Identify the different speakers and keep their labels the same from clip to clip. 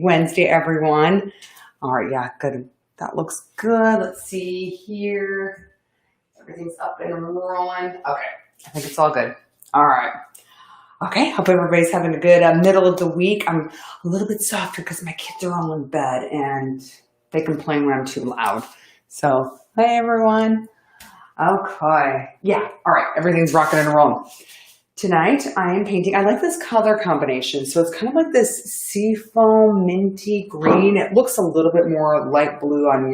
Speaker 1: Wednesday, everyone. All right, yeah, good. That looks good. Let's see here. Everything's up and rolling. Okay, I think it's all good. All right. Okay, hope everybody's having a good middle of the week. I'm a little bit softer because my kids are all in bed and they complain when I'm too loud. So, hey everyone. Okay, yeah, all right, everything's rocking and rolling. Tonight I am painting. I like this color combination. So it's kind of like this seafoam minty green. It looks a little bit more light blue on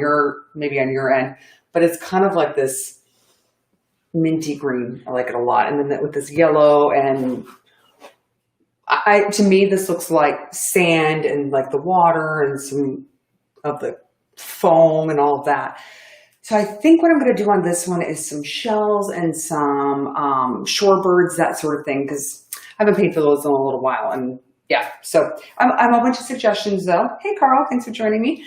Speaker 1: maybe on your end, but it's kind of like this minty green. I like it a lot. And then with this yellow and to me, this looks like sand and like the water and some of the foam and all of that. So I think what I'm going to do on this one is some shells and some shorebirds, that sort of thing, because I haven't painted those in a little while. And yeah, so I have a bunch of suggestions though. Hey, Carl, thanks for joining me.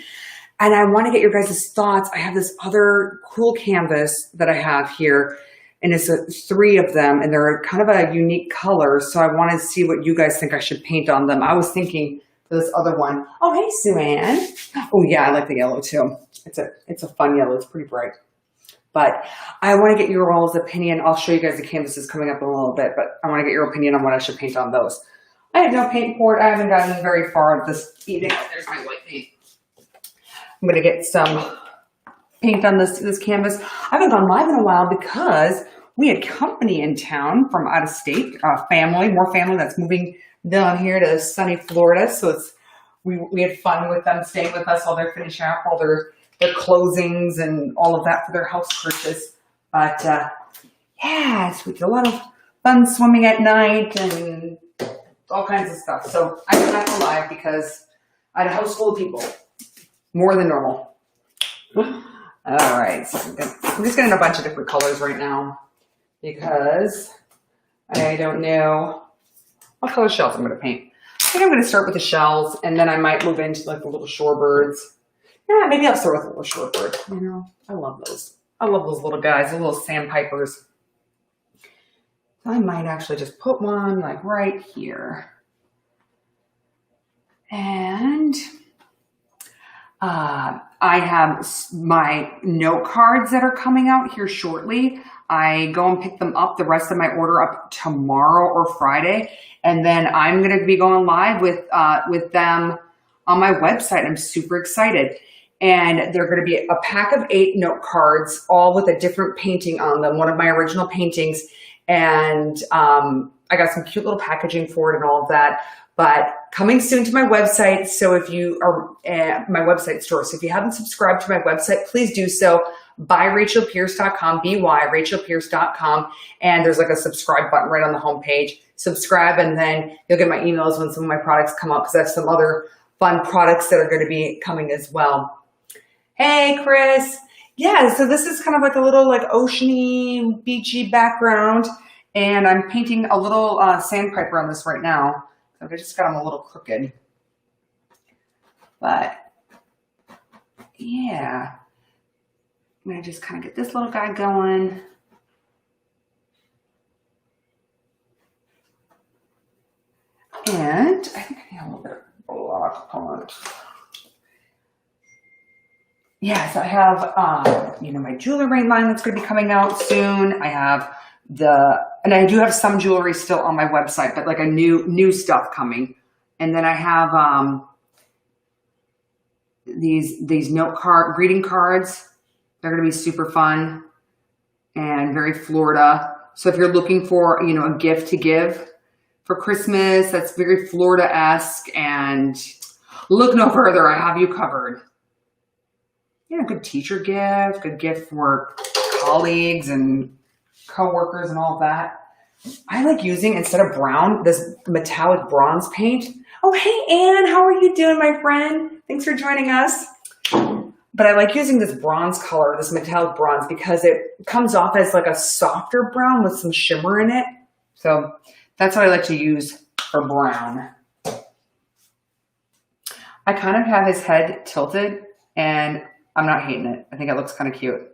Speaker 1: And I want to get your guys' thoughts. I have this other cool canvas that I have here, and it's 3 of them, and they're kind of a unique color. So I want to see what you guys think I should paint on them. I was thinking for this other one. Oh, hey, Sue-Ann. Oh yeah, I like the yellow too. It's a fun yellow. It's pretty bright. But I want to get your all's opinion. I'll show you guys the canvases coming up in a little bit, but I want to get your opinion on what I should paint on those. I have no paint poured. I haven't gotten very far with this eating. Oh, there's my white paint. I'm going to get some paint on this canvas. I haven't gone live in a while because we had company in town from out of state, more family that's moving down here to sunny Florida. So we had fun with them staying with us while they're finishing up all their closings and all of that for their house purchase. But yeah, we did a lot of fun swimming at night and all kinds of stuff. So I did not go live because I had a house full of people, more than normal. All right, so I'm just getting a bunch of different colors right now because I don't know what color shells I'm going to paint. I think I'm going to start with the shells, and then I might move into like the little shorebirds. Yeah, maybe I'll start with a little shorebird. You know, I love those. I love those little guys, the little sandpipers. I might actually just put one like right here. And I have my note cards that are coming out here shortly. I go and pick them up, the rest of my order up tomorrow or Friday. And then I'm going to be going live with them on my website. I'm super excited. And they're going to be a pack of 8 note cards, all with a different painting on them, one of my original paintings. And I got some cute little packaging for it and all of that. But coming soon to my website. So if you are at my website store, so if you haven't subscribed to my website, please do so. ByRachelPierce.com, ByRachelPierce.com. And there's like a subscribe button right on the homepage. Subscribe, and then you'll get my emails when some of my products come out, because I have some other fun products that are going to be coming as well. Hey, Chris. Yeah, so this is kind of like a little like oceany, beachy background. And I'm painting a little sandpiper on this right now. So I just got them a little crooked. But yeah, I'm going to just kind of get this little guy going. And I think I need a little bit of black on it. Yeah, so I have, my jewelry line that's going to be coming out soon. I have and I do have some jewelry still on my website, but like a new stuff coming. And then I have these greeting cards. They're going to be super fun and very Florida. So if you're looking for, a gift to give for Christmas, that's very Florida-esque, and look no further, I have you covered. Yeah, good teacher gift, good gift for colleagues and co-workers and all of that. I like using, instead of brown, this metallic bronze paint. Oh, hey, Anne, how are you doing, my friend? Thanks for joining us. But I like using this bronze color, this metallic bronze, because it comes off as like a softer brown with some shimmer in it. So that's what I like to use for brown. I kind of have his head tilted, and I'm not hating it. I think it looks kind of cute.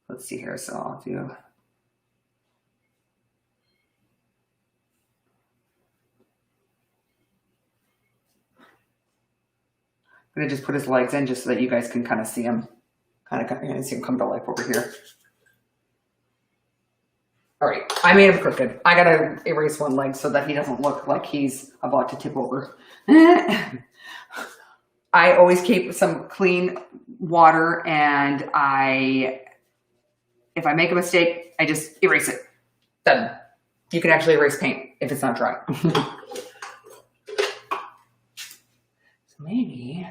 Speaker 1: Let's see here. So I'll do. I'm going to just put his legs in just so that you guys can kind of see him. Kind of see him come to life over here. All right, I made him crooked. I got to erase one leg so that he doesn't look like he's about to tip over. I always keep some clean water, and if I make a mistake, I just erase it. Done. You can actually erase paint if it's not dry. So maybe,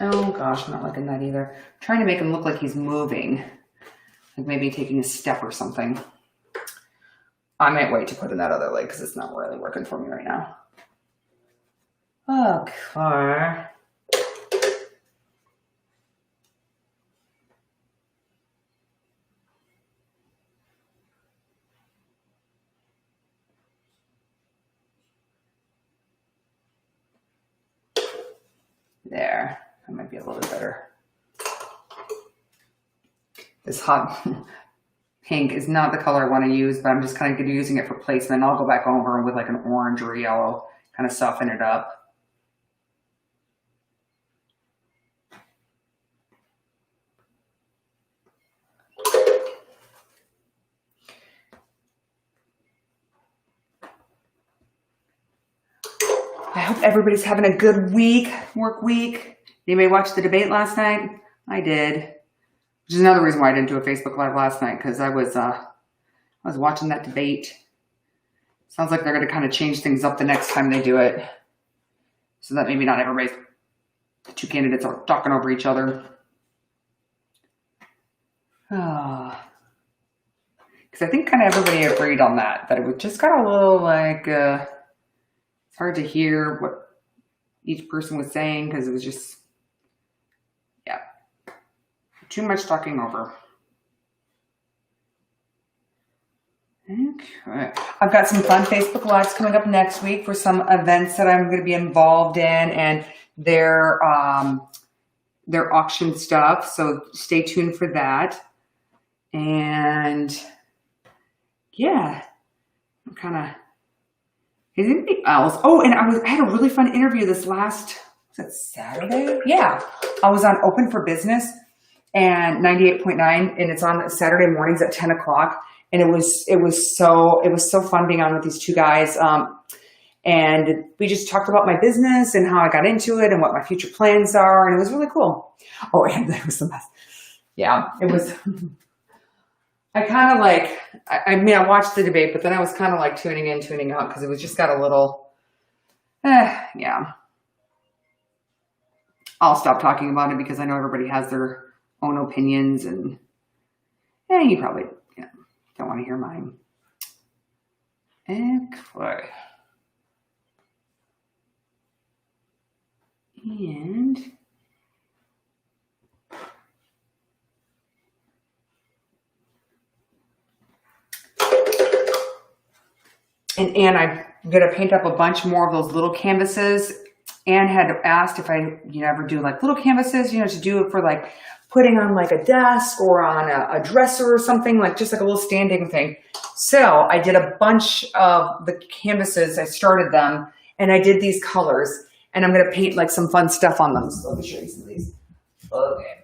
Speaker 1: oh gosh, I'm not liking that either. I'm trying to make him look like he's moving, like maybe taking a step or something. I might wait to put in that other leg because it's not really working for me right now. Okay. There, that might be a little bit better. This hot pink is not the color I want to use, but I'm just kind of using it for placement. I'll go back over with like an orange or yellow, kind of soften it up. I hope everybody's having a good week, work week. Anybody watch the debate last night? I did. Which is another reason why I didn't do a Facebook Live last night, because I was watching that debate. Sounds like they're going to kind of change things up the next time they do it, so that maybe not everybody's, the two candidates are talking over each other. Because I think kind of everybody agreed on that it just got a little like, it's hard to hear what each person was saying because it was just, yeah, too much talking over. Okay. I've got some fun Facebook Lives coming up next week for some events that I'm going to be involved in and their auction stuff. So stay tuned for that. And yeah, I'm kind of, is anything else? Oh, and I had a really fun interview this last, was that Saturday? Yeah. I was on Open for Business and 98.9, and it's on Saturday mornings at 10 o'clock. And it was so fun being on with these two guys. And we just talked about my business and how I got into it and what my future plans are. And it was really cool. Oh, and there was some mess. Yeah, it was. I kind of like, I mean, I watched the debate, but then I was kind of like tuning in, tuning out because it was just got a little, yeah. I'll stop talking about it because I know everybody has their own opinions and you probably don't want to hear mine. Okay. And I'm going to paint up a bunch more of those little canvases. Anne had asked if I ever do like little canvases, to do it for like putting on like a desk or on a dresser or something, like just like a little standing thing. So I did a bunch of the canvases. I started them and I did these colors and I'm going to paint like some fun stuff on them. So let me show you some of these. Okay.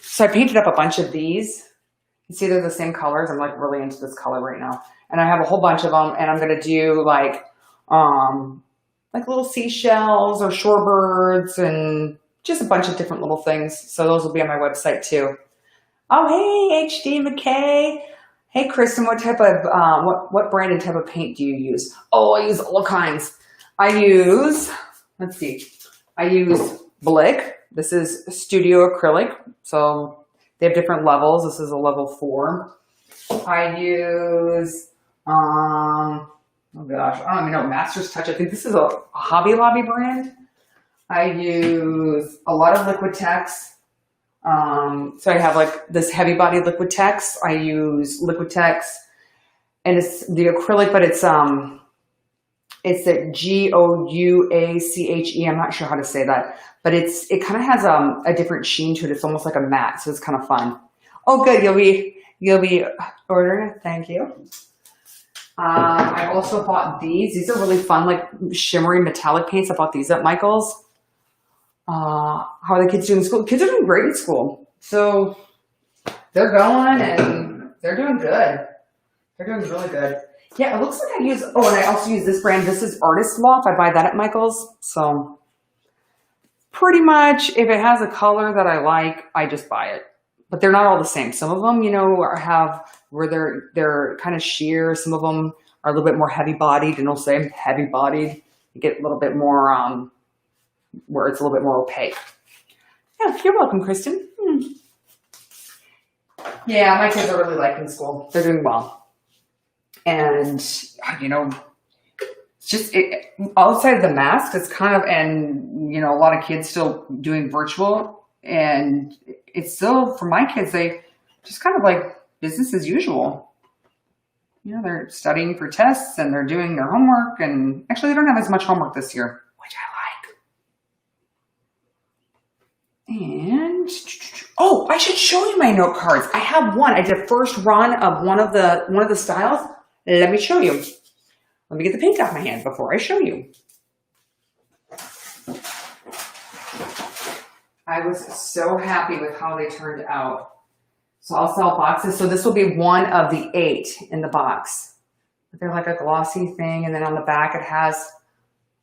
Speaker 1: So I painted up a bunch of these. You see they're the same colors. I'm like really into this color right now. And I have a whole bunch of them and I'm going to do like little seashells or shorebirds and just a bunch of different little things. So those will be on my website too. Oh, hey, HD McKay. Hey, Kristen, what type of, what brand and type of paint do you use? Oh, I use all kinds. I use Blick. This is Studio Acrylic. So they have different levels. This is a level 4. I use, oh gosh, I don't even know, Master's Touch. I think this is a Hobby Lobby brand. I use a lot of Liquitex. So I have like this heavy body Liquitex. I use Liquitex and it's the acrylic, but It's a Gouache. I'm not sure how to say that, but it kind of has a different sheen to it. It's almost like a matte, so it's kind of fun. Oh, good. You'll be ordering it. Thank you. I also bought these. These are really fun, like shimmery metallic paints. I bought these at Michael's. How are the kids doing in school? Kids are doing great in school. So they're going and they're doing good. They're doing really good. Yeah, it looks like I use, and I also use this brand. This is Artist Loft. I buy that at Michael's. So pretty much if it has a color that I like, I just buy it. But they're not all the same. Some of them, have where they're kind of sheer. Some of them are a little bit more heavy bodied, and they'll say heavy bodied. You get a little bit more, where it's a little bit more opaque. Yeah, you're welcome, Kristen. Yeah, my kids are really liking school. They're doing well. And, it's just outside of the mask, it's kind of, and, a lot of kids still doing virtual. And it's still, for my kids, they just kind of like business as usual. They're studying for tests and they're doing their homework. And actually, they don't have as much homework this year, which I like. And, I should show you my note cards. I have one. I did a first run of one of the styles. Let me show you. Let me get the paint off my hand before I show you. I was so happy with how they turned out. So I'll sell boxes. So this will be one of the 8 in the box. They're like a glossy thing. And then on the back it has,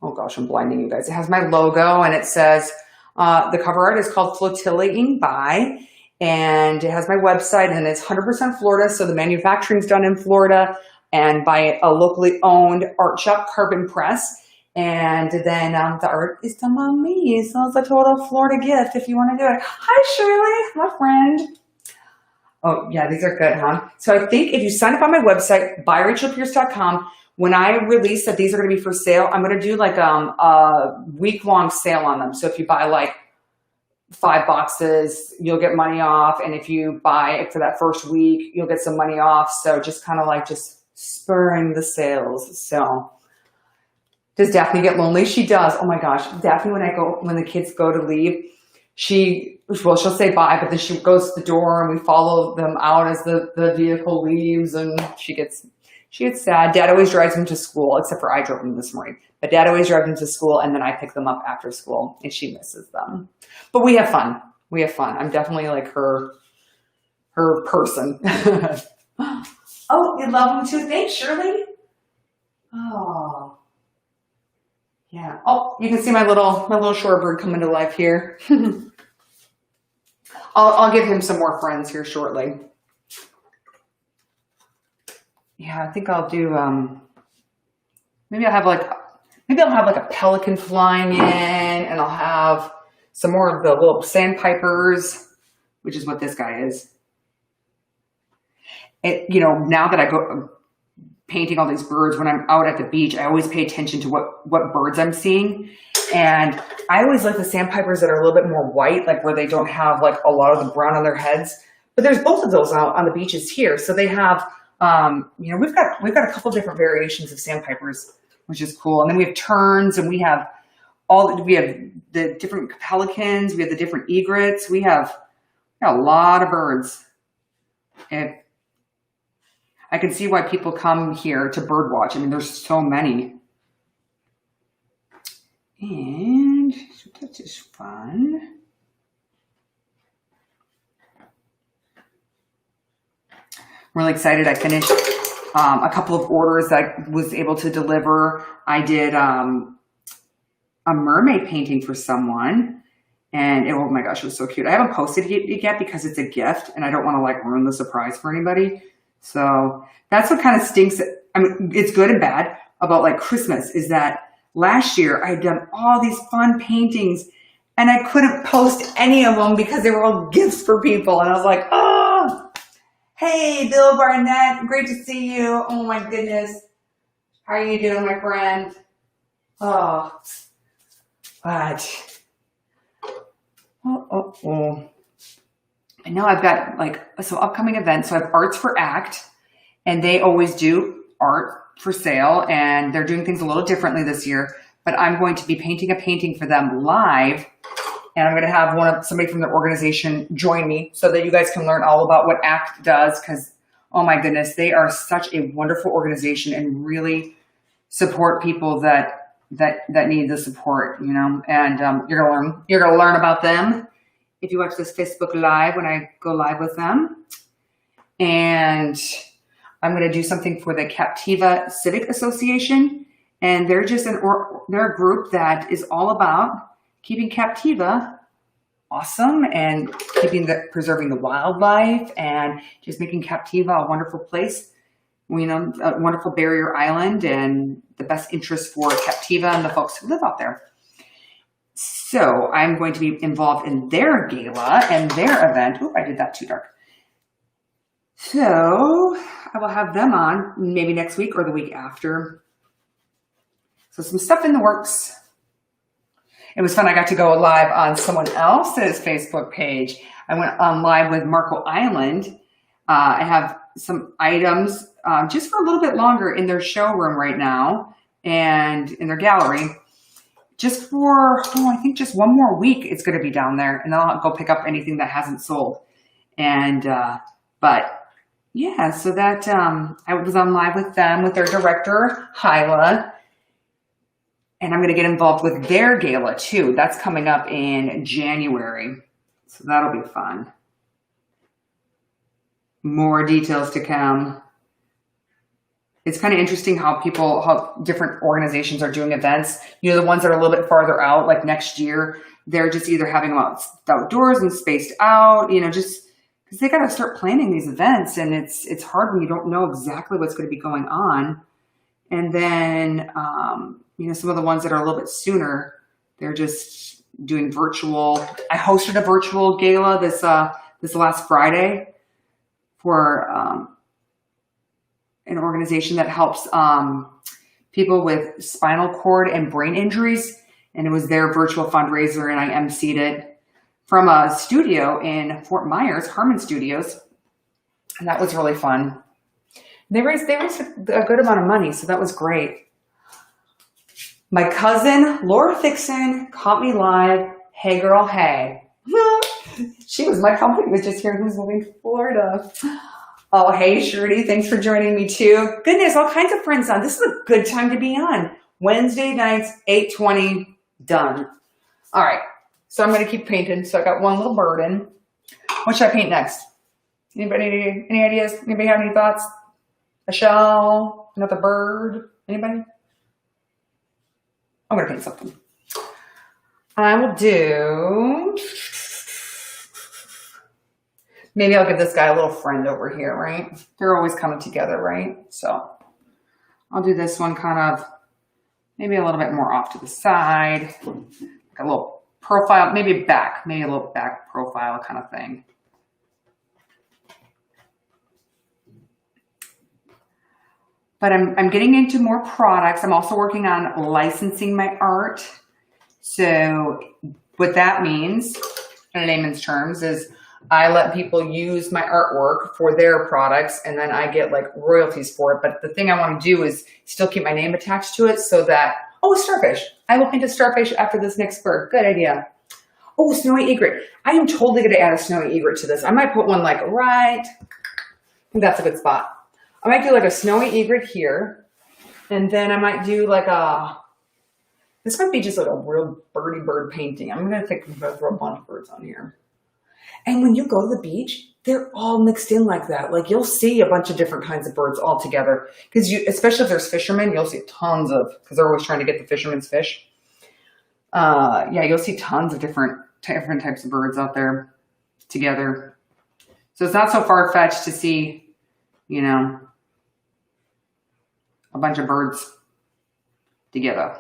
Speaker 1: oh gosh, I'm blinding you guys. It has my logo and it says, the cover art is called Flotilling By. And it has my website and it's 100% Florida. So the manufacturing's done in Florida and by a locally owned art shop, Carbon Press. And then the art is done by me. So it's a total Florida gift if you want to do it. Hi, Shirley, my friend. Oh, yeah, these are good, huh? So I think if you sign up on my website, buyrachelpierce.com, when I release that these are going to be for sale, I'm going to do like a week-long sale on them. So if you buy like 5 boxes, you'll get money off. And if you buy it for that first week, you'll get some money off. So just kind of like just spurring the sales. So does Daphne get lonely? She does. Oh my gosh. Daphne, when the kids go to leave, she'll say bye, but then she goes to the door and we follow them out as the vehicle leaves and she gets sad. Dad always drives them to school, except for I drove them this morning. But Dad always drives them to school and then I pick them up after school and she misses them. But we have fun. I'm definitely like her person. Oh, you love them too? Thanks, Shirley. Oh. Yeah. Oh, you can see my little shorebird coming to life here. I'll give him some more friends here shortly. Yeah, I think I'll do, maybe I'll have like a pelican flying in and I'll have some more of the little sandpipers, which is what this guy is. Now that I go painting all these birds, when I'm out at the beach, I always pay attention to what birds I'm seeing. And I always like the sandpipers that are a little bit more white, like where they don't have like a lot of the brown on their heads. But there's both of those out on the beaches here. So they have, we've got a couple different variations of sandpipers, which is cool. And then we have terns and we have the different pelicans. We have the different egrets. We have a lot of birds. And I can see why people come here to bird watch. I mean, there's so many. And that is fun. I'm really excited. I finished a couple of orders that I was able to deliver. I did a mermaid painting for someone. And oh my gosh, it was so cute. I haven't posted it yet because it's a gift and I don't want to like ruin the surprise for anybody. So that's what kind of stinks. I mean, it's good and bad about like Christmas is that last year I had done all these fun paintings and I couldn't post any of them because they were all gifts for people. And I was like, oh, hey, Bill Barnett, great to see you. Oh my goodness. How are you doing, my friend? Oh, but, oh. And now I've got like, so upcoming events. So I have Arts for ACT and they always do art for sale, and they're doing things a little differently this year, but I'm going to be painting a painting for them live, and I'm going to have somebody from their organization join me so that you guys can learn all about what ACT does, because, oh my goodness, they are such a wonderful organization and really support people that need the support, you know, and you're gonna learn about them if you watch this Facebook Live when I go live with them. And I'm going to do something for the Captiva Civic Association, and they're just they're a group that is all about keeping Captiva awesome and preserving the wildlife and just making Captiva a wonderful place, you know, a wonderful barrier island, and the best interest for Captiva and the folks who live out there. So I'm going to be involved in their gala and their event. Oh, I did that too dark. So I will have them on maybe next week or the week after. So some stuff in the works. It was fun. I got to go live on someone else's Facebook page. I went on live with Marco Island. I have some items just for a little bit longer in their showroom right now and in their gallery. Just for, I think just one more week it's going to be down there, and then I'll go pick up anything that hasn't sold. And, but yeah, so that, I was on live with them, with their director, Hyla, and I'm going to get involved with their gala too. That's coming up in January. So that'll be fun. More details to come. It's kind of interesting how different organizations are doing events. You know, the ones that are a little bit farther out, like next year, they're just either having them outdoors and spaced out, you know, just because they got to start planning these events, and it's hard when you don't know exactly what's going to be going on. And then, you know, some of the ones that are a little bit sooner, they're just doing virtual. I hosted a virtual gala this last Friday for an organization that helps people with spinal cord and brain injuries. And it was their virtual fundraiser, and I emceed it from a studio in Fort Myers, Harmon Studios. And that was really fun. They raised a good amount of money, so that was great. My cousin, Laura Fixon, caught me live. Hey girl, hey. My company was just here, who's moving to Florida. Oh, hey, Shirley, thanks for joining me too. Goodness, all kinds of friends on. This is a good time to be on. Wednesday nights, 8:20, done. All right, so I'm going to keep painting. So I got one little bird in. What should I paint next? Anybody, any ideas? Anybody have any thoughts? A shell, another bird, anybody? I'm going to paint something. I will do... Maybe I'll give this guy a little friend over here, right? They're always coming together, right? So I'll do this one kind of, maybe a little bit more off to the side. Like a little profile, maybe a little back profile kind of thing. But I'm getting into more products. I'm also working on licensing my art. So what that means, in layman's terms, is I let people use my artwork for their products, and then I get like royalties for it. But the thing I want to do is still keep my name attached to it so that, oh, starfish. I will paint a starfish after this next bird. Good idea. Oh, snowy egret. I am totally going to add a snowy egret to this. I might put one like right, I think that's a good spot. I might do like a snowy egret here. And then I might do like this might be just like a real birdie bird painting. I'm going to throw a bunch of birds on here. And when you go to the beach, they're all mixed in like that. Like you'll see a bunch of different kinds of birds all together. Because especially if there's fishermen, you'll see tons of, because they're always trying to get the fisherman's fish. Yeah, you'll see tons of different types of birds out there together. So it's not so far-fetched to see, you know, a bunch of birds together.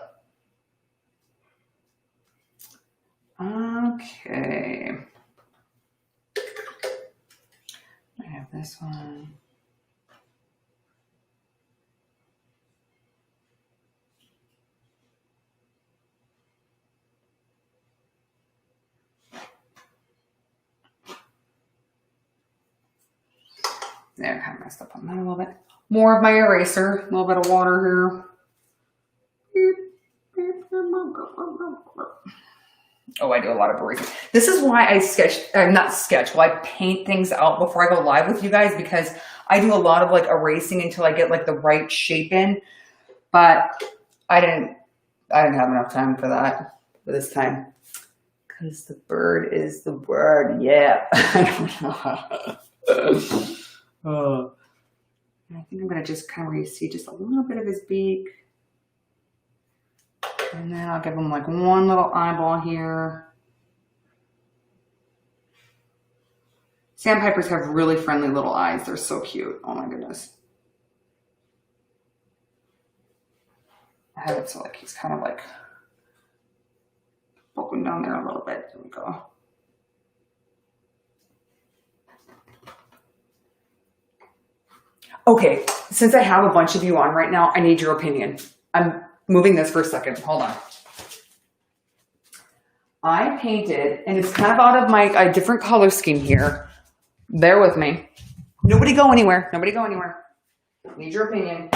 Speaker 1: Okay. I have this one. There, I kind of messed up on that a little bit. more of my eraser. A little bit of water here. Oh, I do a lot of erasing. This is why I paint things out before I go live with you guys, because I do a lot of like erasing until I get like the right shape in. But I didn't have enough time for that for this time. Because the bird is the word. Yeah. I think I'm going to just kind of see just a little bit of his beak. And then I'll give him like one little eyeball here. Sandpipers have really friendly little eyes. They're so cute. Oh my goodness. I have it so like he's kind of like poking down there a little bit. There we go. Okay, since I have a bunch of you on right now, I need your opinion. I'm moving this for a second. Hold on. I painted, and it's kind of out of my different color scheme here. Bear with me. Nobody go anywhere. Nobody go anywhere. Need your opinion.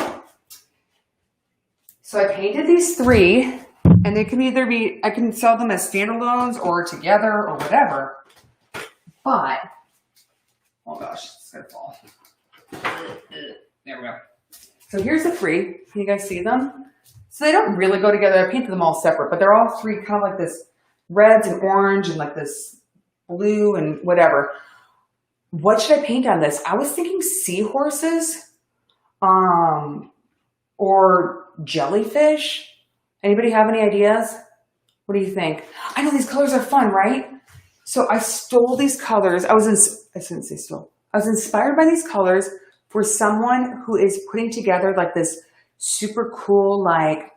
Speaker 1: So I painted these three, and they can either be, I can sell them as standalones or together or whatever. But, oh gosh, it's gonna fall. There we go. So here's the three. Can you guys see them? So they don't really go together. I painted them all separate, but they're all three kind of like this reds and orange and like this blue and whatever. What should I paint on this? I was thinking seahorses, or jellyfish. Anybody have any ideas? What do you think? I know these colors are fun, right? So I stole these colors. I shouldn't say stole. I was inspired by these colors for someone who is putting together like this super cool, like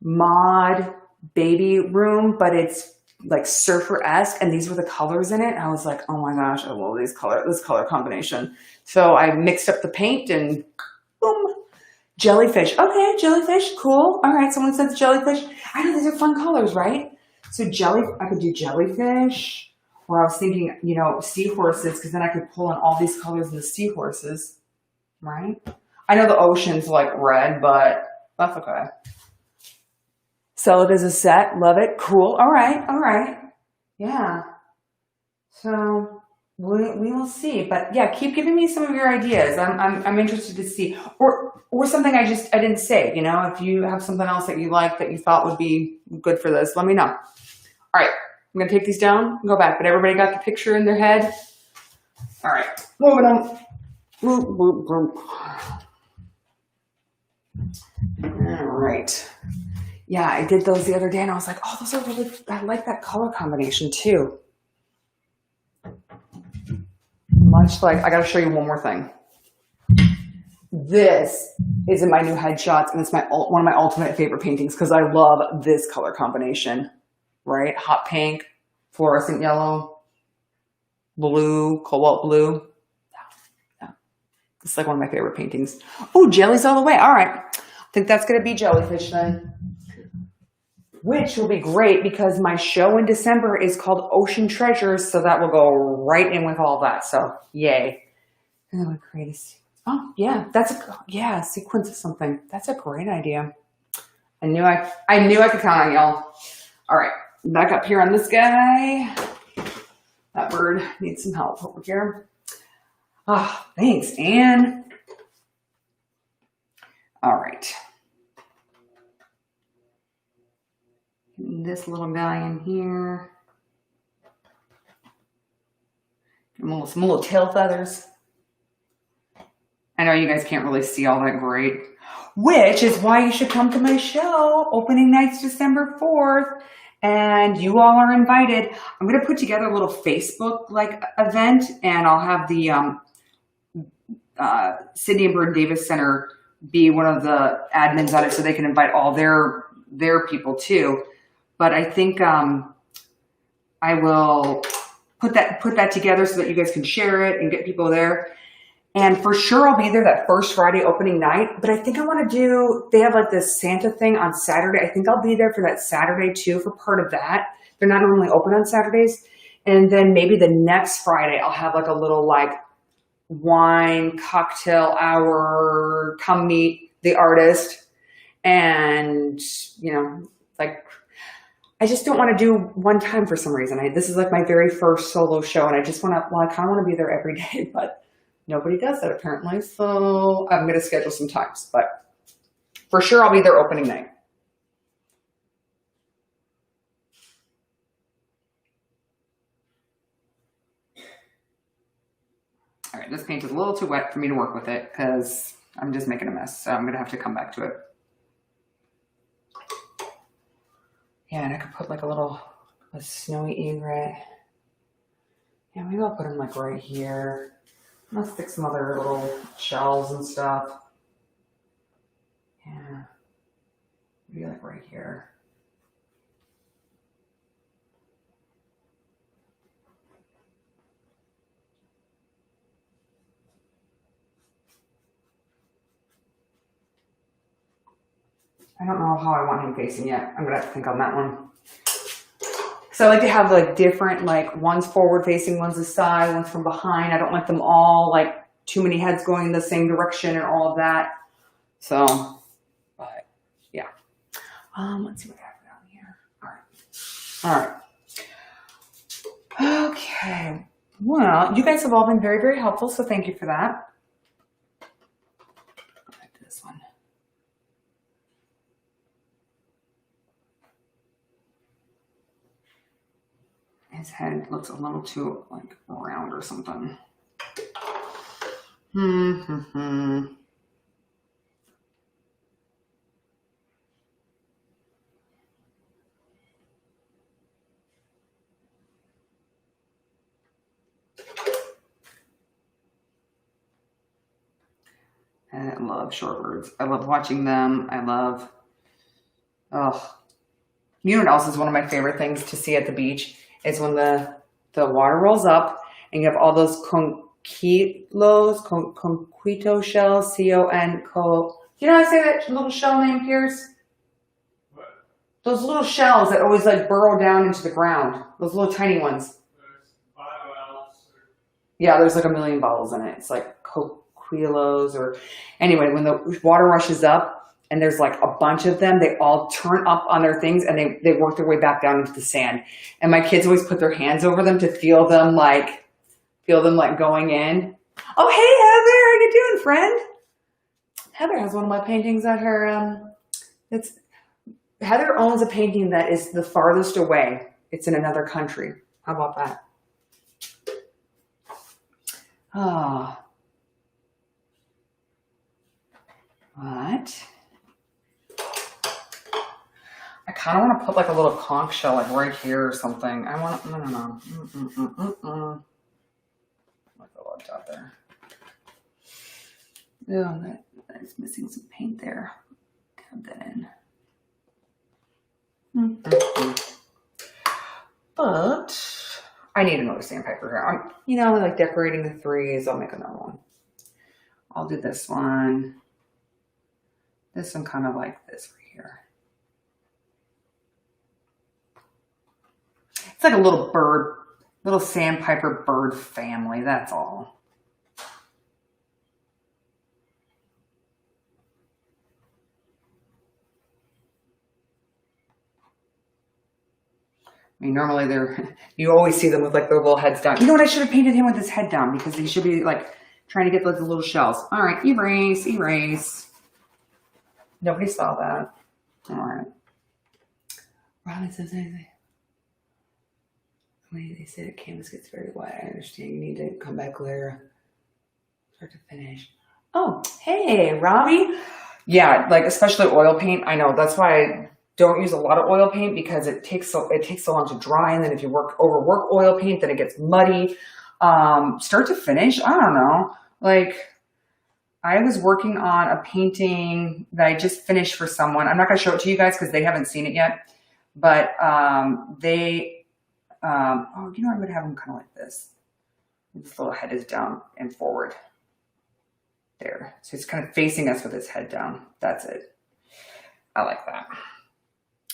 Speaker 1: mod baby room, but it's like surfer-esque, and these were the colors in it. And I was like, oh my gosh, I love this color combination. So I mixed up the paint and boom, jellyfish. Okay, jellyfish, cool. All right, someone says jellyfish. I know these are fun colors, right? So I could do jellyfish. Or I was thinking, you know, seahorses, because then I could pull in all these colors in the seahorses, right? I know the ocean's like red, but that's okay. Sell it as a set. Love it. Cool. All right. All right. Yeah. So we will see. But yeah, keep giving me some of your ideas. I'm interested to see. Or something I didn't say, you know, if you have something else that you like that you thought would be good for this, let me know. All right. I'm going to take these down and go back. But everybody got the picture in their head? All right. Moving on. All right. Yeah, I did those the other day, and I was like, oh, those are really, I like that color combination, too. Much like, I got to show you one more thing. This is in my new headshots, and it's one of my ultimate favorite paintings because I love this color combination. Right? Hot pink, fluorescent yellow, blue, cobalt blue. Yeah. It's like one of my favorite paintings. Oh, jellies all the way. All right. I think that's going to be jellyfish then. Which will be great because my show in December is called Ocean Treasures. So that will go right in with all that. So yay. And then we'll create a sequence. Oh, yeah. Sequence of something. That's a great idea. I knew I could count on y'all. All right. Back up here on this guy. That bird needs some help over here. Ah, oh, thanks, Anne. All right. This little guy in here. Some little tail feathers. I know you guys can't really see all that great, which is why you should come to my show. Opening night's December 4th. And you all are invited. I'm going to put together a little Facebook event, and I'll have the Sydney and Burton Davis Center be one of the admins on it, so they can invite all their people too. But I think I will put that together so that you guys can share it and get people there. And for sure, I'll be there that first Friday opening night. But I think I want to they have like this Santa thing on Saturday. I think I'll be there for that Saturday too, for part of that. They're not normally open on Saturdays. And then maybe the next Friday, I'll have like a little wine cocktail hour, come meet the artist. And, you know, like, I just don't want to do one time for some reason. This is like my very first solo show, and I just want to, well, I kind of want to be there every day, but nobody does that apparently. So I'm going to schedule some times, but for sure I'll be there opening night. All right, this paint is a little too wet for me to work with it because I'm just making a mess. So I'm going to have to come back to it. Yeah, and I could put like a snowy egret. Yeah, maybe I'll put them like right here. I'm gonna stick some other little shells and stuff. Yeah, maybe like right here. I don't know how I want him facing yet. I'm gonna have to think on that one. So I like to have like different, like one's forward facing, one's the side, one's from behind. I don't want them all like too many heads going in the same direction and all of that. So, but yeah. Let's see what I have down here. All right. Okay. Well, you guys have all been very, very helpful. So thank you for that. This one. His head looks a little too like round or something. I love shorebirds. I love watching them. I love, oh, you know what else is one of my favorite things to see at the beach is when the water rolls up and you have all those conquito shells, C-O-N-co. Do you know how to say that little shell name, Pierce? What? Those little shells that always like burrow down into the ground. Those little tiny ones. There's bivalves. Yeah, there's like a million bottles in it. It's like coquillos or anyway, when the water rushes up and there's like a bunch of them, they all turn up on their things and they work their way back down into the sand. And my kids always put their hands over them to feel them like going in. Oh, hey, Heather, how you doing, friend? Heather has one of my paintings at her, Heather owns a painting that is the farthest away. It's in another country. How about that? Oh. What? I kind of want to put like a little conch shell like right here or something. I don't know. Like a lot out there. Oh, that is missing some paint there. Dab that in. But I need another sandpaper here. You know, like decorating the threes. I'll make another one. I'll do this one. This one kind of like this right here. It's like a little bird, little sandpiper bird family, that's all. I mean, normally you always see them with like their little heads down. You know what, I should have painted him with his head down because he should be like trying to get like the little shells. All right, erase, erase. Nobody saw that. All right. Robin says anything. They say the canvas gets very wet. I understand you need to come back later. Start to finish. Oh, hey, Robbie. Yeah, like especially oil paint. I know that's why I don't use a lot of oil paint because it takes so long to dry, and then if you overwork oil paint, then it gets muddy. Start to finish, I don't know. Like I was working on a painting that I just finished for someone. I'm not going to show it to you guys because they haven't seen it yet, but oh, you know, I'm going to have them kind of like this. This little head is down and forward. There. So he's kind of facing us with his head down. That's it. I like that.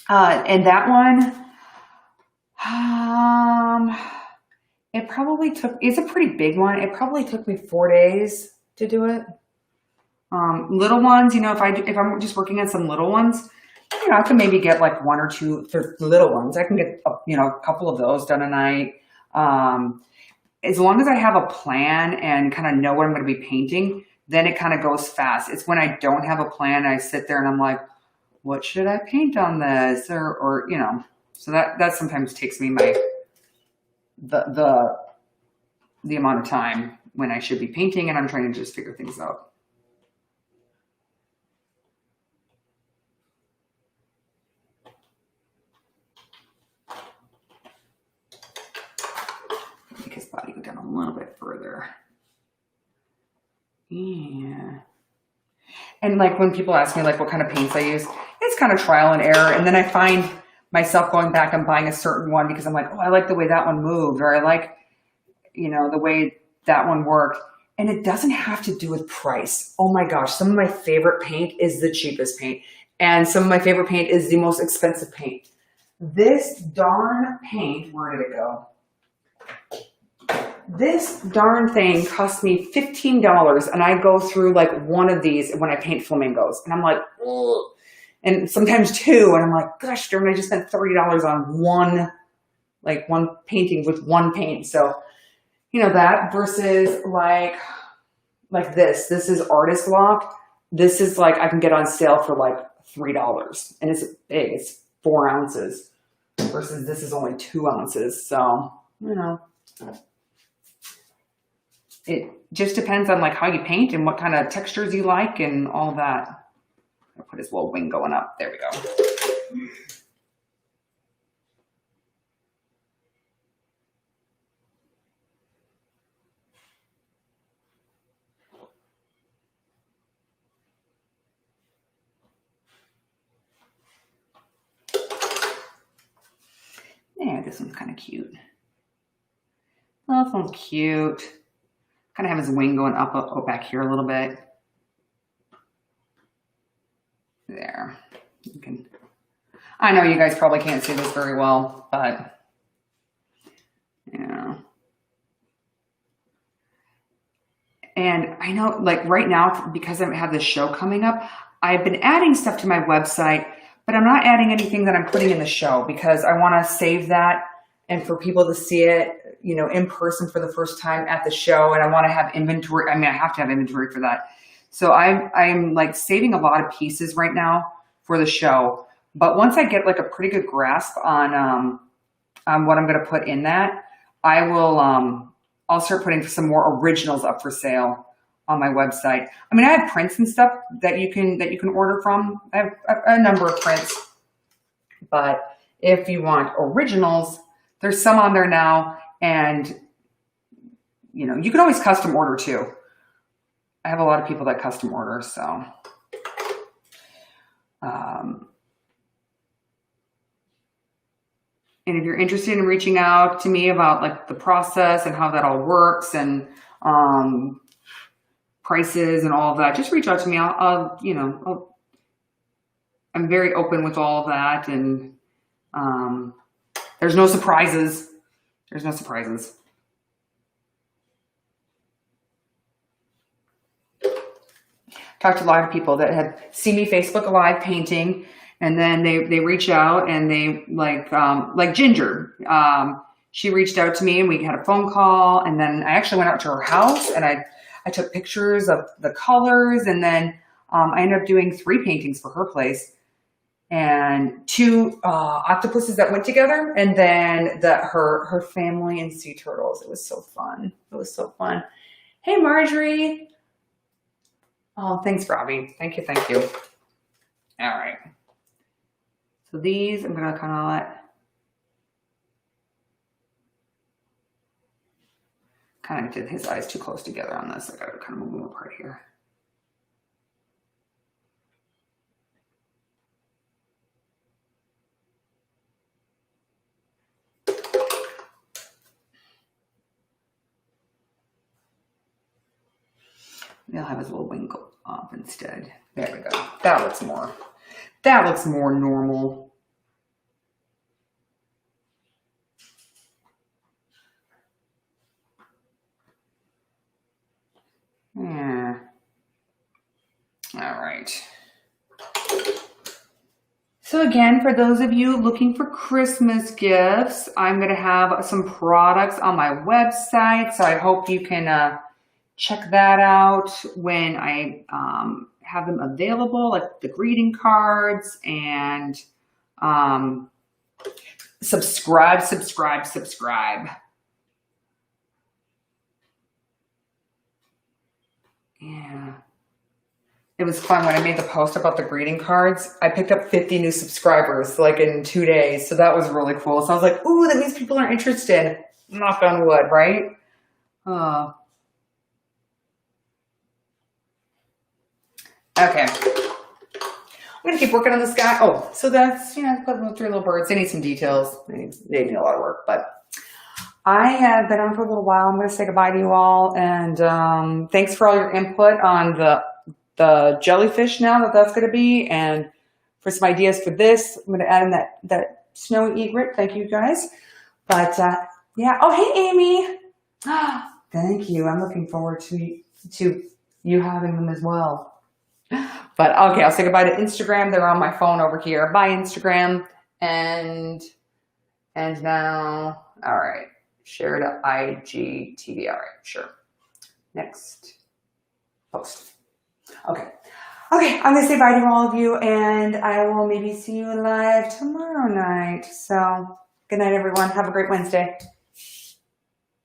Speaker 1: And that one, it it probably took, it's a pretty big one. It probably took me 4 days to do it. Little ones, you know, if I'm just working on some little ones, you know, I can maybe get like 1 or 2 for little ones. I can get, you know, a couple of those done a night. As long as I have a plan and kind of know what I'm going to be painting, then it kind of goes fast. It's when I don't have a plan, I sit there and I'm like, what should I paint on this? Or you know, so that sometimes takes me the amount of time when I should be painting and I'm trying to just figure things out. Make his body go down a little bit further. Yeah. And like when people ask me like what kind of paints I use, it's kind of trial and error. And then I find myself going back and buying a certain one because I'm like, oh, I like the way that one moved, or I like, you know, the way that one worked. And it doesn't have to do with price. Oh my gosh, some of my favorite paint is the cheapest paint. And some of my favorite paint is the most expensive paint. This darn paint, where did it go? This darn thing cost me $15, and I go through like one of these when I paint flamingos, and I'm like, ugh. And sometimes 2, and I'm like, gosh darn, I just spent $30 on one painting with one paint. So, you know, that versus like this. This is Artist Lock. This is like I can get on sale for like $3, and it's big. It's 4 ounces versus this is only 2 ounces. So, you know. It just depends on like how you paint and what kind of textures you like and all that. I'll put his little wing going up. There we go. Yeah, this one's kind of cute. Oh, this one's cute. Kind of have his wing going up back here a little bit. There. You can. I know you guys probably can't see this very well, but yeah. And I know, like right now, because I have this show coming up, I've been adding stuff to my website, but I'm not adding anything that I'm putting in the show because I want to save that and for people to see it, you know, in person for the first time at the show. And I want to have inventory. I mean, I have to have inventory for that. So I'm like saving a lot of pieces right now for the show. But once I get like a pretty good grasp on what I'm going to put in that, I will, I'll start putting some more originals up for sale on my website. I mean, I have prints and stuff that you can order from. I have a number of prints, but if you want originals, there's some on there now, and you know, you can always custom order too. I have a lot of people that custom order, so. And if you're interested in reaching out to me about like the process and how that all works and prices and all of that, just reach out to me. I'm very open with all of that, and there's no surprises. There's no surprises. Talked to a lot of people that had seen me Facebook Live painting, and then they reach out and they like Ginger. She reached out to me and we had a phone call, and then I actually went out to her house and I took pictures of the colors, and then I ended up doing 3 paintings for her place, and 2 octopuses that went together, and then her family and sea turtles. It was so fun. It was so fun. Hey, Marjorie. Oh, thanks, Robbie. Thank you. Thank you. All right. So these, I'm going to kind of did his eyes too close together on this. I got to kind of move them apart here. They'll have his little wing go up instead. There we go. That looks more normal. right. So again, for those of you looking for Christmas gifts, I'm going to have some products on my website. So I hope you can check that out when I have them available, like the greeting cards, and subscribe. Yeah. It was fun when I made the post about the greeting cards. I picked up 50 new subscribers like in 2 days. So that was really cool. So I was like, ooh, that means people are interested. Knock on wood, right? Okay. I'm going to keep working on this guy. Oh, so that's, put little 3 little birds. They need some details. They need a lot of work, but I have been on for a little while. I'm going to say goodbye to you all. And thanks for all your input on the jellyfish now that's going to be, and for some ideas for this. I'm going to add in that snowy egret. Thank you guys. But yeah. Oh, hey, Amy. Thank you. I'm looking forward to you having them as well. But okay, I'll say goodbye to Instagram. They're on my phone over here. Bye, Instagram. And now, all right. Share to IGTV. All right, sure. Next post. Okay. Okay, I'm going to say bye to all of you, and I will maybe see you live tomorrow night. So, good night, everyone. Have a great Wednesday.